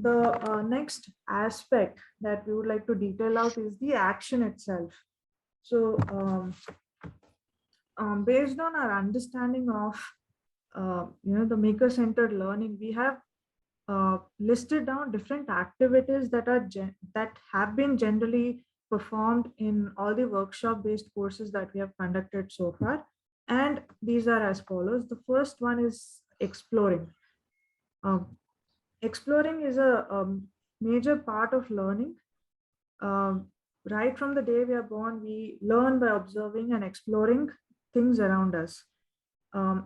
The next aspect that we would like to detail out is the action itself. So, based on our understanding of the maker-centered learning, we have listed down different activities that have been generally performed in all the workshop-based courses that we have conducted so far, and these are as follows. The first one is exploring. Um, Exploring is a major part of learning. Um, right from the day we are born, we learn by observing and exploring things around us.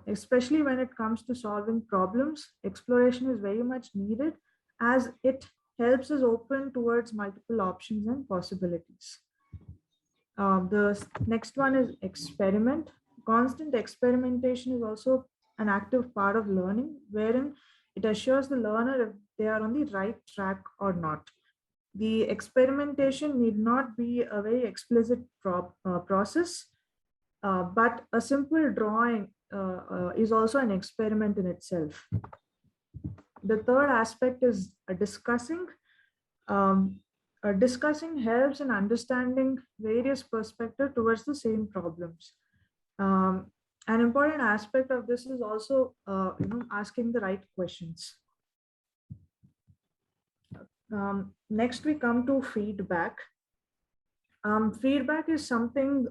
Especially when it comes to solving problems, exploration is very much needed as it helps us open towards multiple options and possibilities. The next one is experiment. Constant experimentation is also an active part of learning, wherein it assures the learner if they are on the right track or not. The experimentation need not be a very explicit process, but a simple drawing is also an experiment in itself. The third aspect is discussing. Um, Discussing helps in understanding various perspectives towards the same problems. Um, an important aspect of this is also asking the right questions. Next, we come to feedback. Feedback is something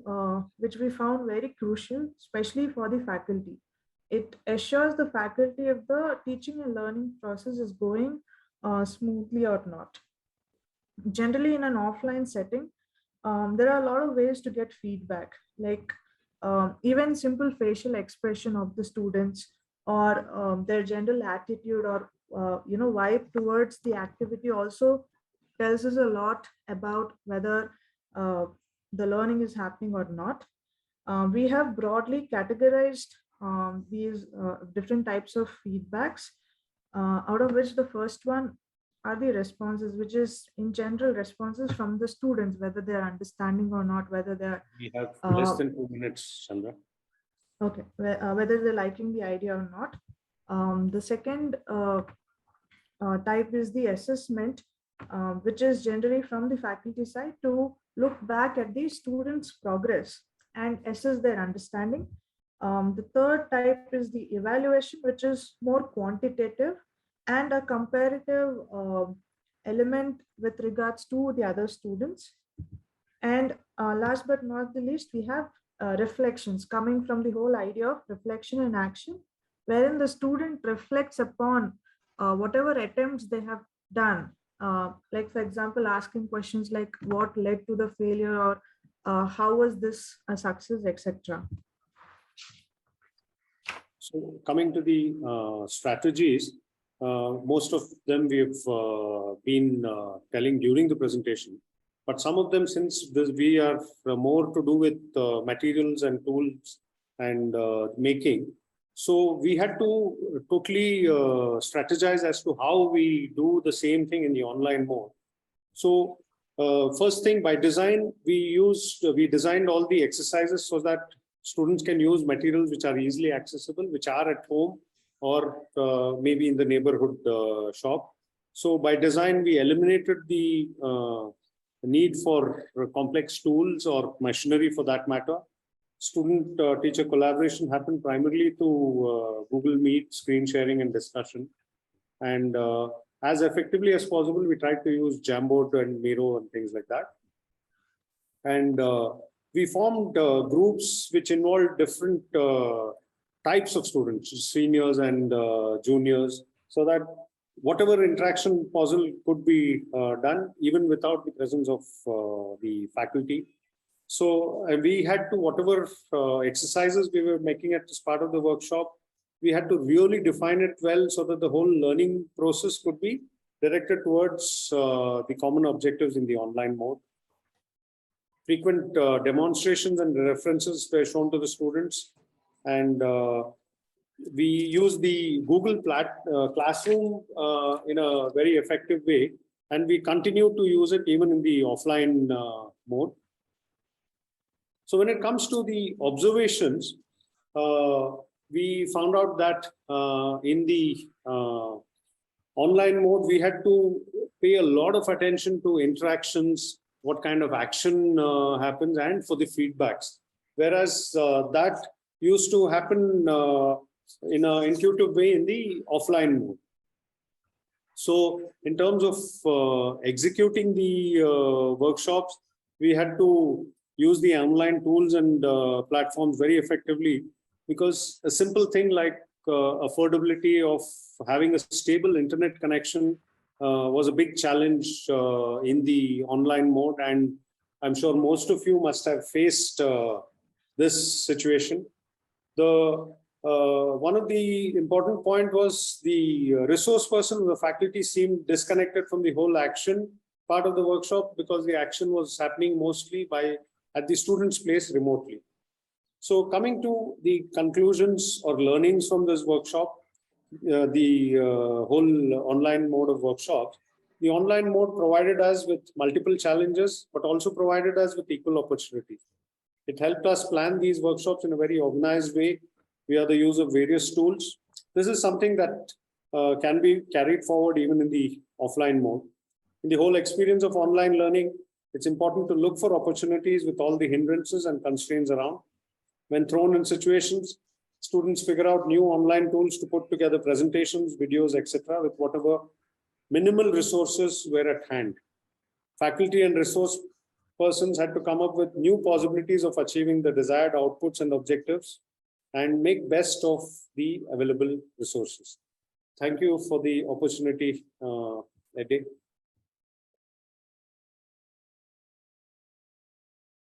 which we found very crucial, especially for the faculty. It assures the faculty if the teaching and learning process is going smoothly or not. Generally, in an offline setting, there are a lot of ways to get feedback, like even simple facial expression of the students, or their general attitude or vibe towards the activity also tells us a lot about whether uh, the learning is happening or not. We have broadly categorized these different types of feedbacks, out of which the first one are the responses, which is in general responses from the students, whether they're understanding or not, whether they're We have less than 2 minutes, Chandra. okay, whether they're liking the idea or not. The second type is the assessment, which is generally from the faculty side to look back at the students' progress and assess their understanding. The third type is the evaluation, which is more quantitative and a comparative element with regards to the other students. And last but not the least, we have reflections coming from the whole idea of reflection and action, wherein the student reflects upon whatever attempts they have done. Like, for example, asking questions like what led to the failure, or how was this a success, etc. So coming to the strategies, most of them we've been telling during the presentation, but some of them, since we are more to do with materials and tools and making, so we had to totally strategize as to how we do the same thing in the online mode. So first thing, by design, we designed all the exercises so that students can use materials which are easily accessible, which are at home or maybe in the neighborhood shop. So by design, we eliminated the need for complex tools or machinery for that matter. Student-teacher collaboration happened primarily through Google Meet, screen sharing and discussion. And as effectively as possible, we tried to use Jamboard and Miro and things like that. And we formed groups which involved different types of students, seniors and juniors, so that whatever interaction possible could be done even without the presence of the faculty. So we had to, whatever exercises we were making as part of the workshop, we had to really define it well so that the whole learning process could be directed towards the common objectives in the online mode. Frequent demonstrations and references were shown to the students, and we use the Google Classroom in a very effective way, and we continue to use it even in the offline mode. So when it comes to the observations, we found out that in the online mode, we had to pay a lot of attention to interactions, what kind of action happens, and for the feedbacks. Whereas that used to happen in an intuitive way in the offline mode. So in terms of executing the workshops, we had to use the online tools and platforms very effectively, because a simple thing like affordability of having a stable internet connection was a big challenge in the online mode. And I'm sure most of you must have faced this situation. One of the important point was the resource person of the faculty seemed disconnected from the whole action part of the workshop, because the action was happening mostly at the student's place remotely. So coming to the conclusions or learnings from this workshop, the whole online mode of workshops, the online mode provided us with multiple challenges, but also provided us with equal opportunities. It helped us plan these workshops in a very organized way via the use of various tools. This is something that can be carried forward even in the offline mode. In the whole experience of online learning, it's important to look for opportunities with all the hindrances and constraints around. When thrown in situations, students figure out new online tools to put together presentations, videos, etc., with whatever minimal resources were at hand. Faculty and resource persons had to come up with new possibilities of achieving the desired outputs and objectives and make best of the available resources. Thank you for the opportunity, Eddie.